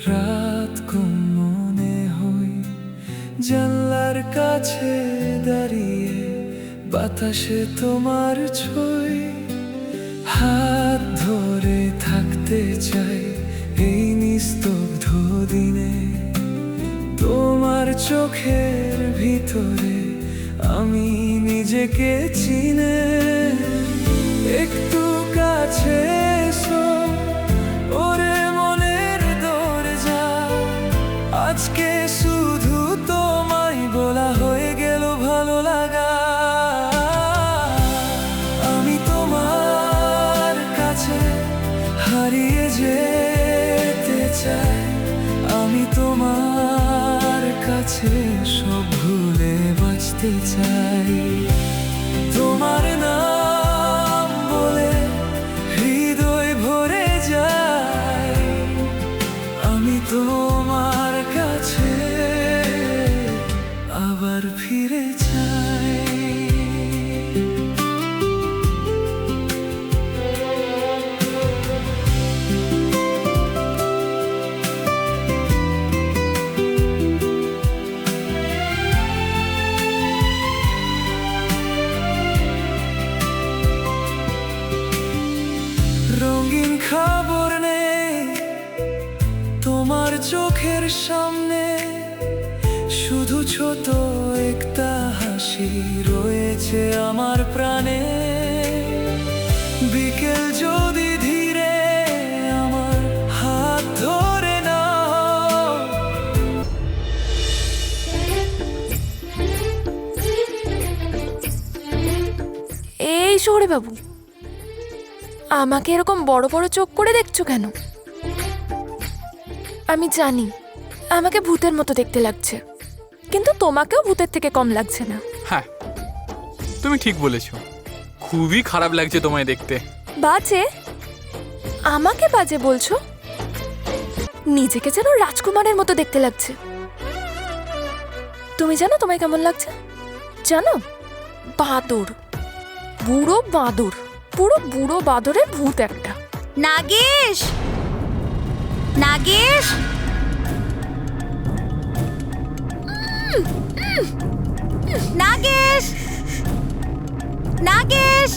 রাত কম মনে হই জানলার কাছে দাঁড়িয়ে, বাতাসে তোমার ছই, হাত ধরে থাকতে চাই এই নিস্তব্ধ দিনে। তোমার চোখের ভিতরে আমি নিজেকে চিনে, একটু কাছে এসো ওরে মনের দরজা, আজকে শুধু তোমায় বলা হয়ে গেল ভালো লাগা। আমি তোমার কাছে হারিয়ে যেতে চাই, আমি তোমার কাছে সব ভুলে বাঁচতে চাই। তোমার নাম বলে হৃদয় ভরে যায়, আমি তোমার কাছে আবার ফিরে যাই। রঙিন খবর নেই তোমার চোখের সামনে, শুধু ছোট একটা হাসি রয়েছে আমার প্রাণে। বিকেল যদি ধীরে আমার হাত ধরে নাও, এই শহরে বাবু, আমাকে এরকম বড় বড় চোখ করে দেখছো কেন? আমি জানি আমাকে ভূতের মতো দেখতে লাগছে, কিন্তু তোমাকেও ভূতের থেকে কম লাগছে না। হ্যাঁ, তুমি ঠিক বলেছো, খুবই খারাপ লাগছে তোমায় দেখতে। বাজে? আমাকে বাজে বলছো? নিজেকে যেন রাজকুমারের মতো দেখতে লাগছে। তুমি জানো তোমায় কেমন লাগছে? জানো, বাদর, বুড়ো বাদর, পুরো বুড়ো বাদরের ভূত একটা। নাগেশ, নাগেশ, নাগেশ, নাগেশ।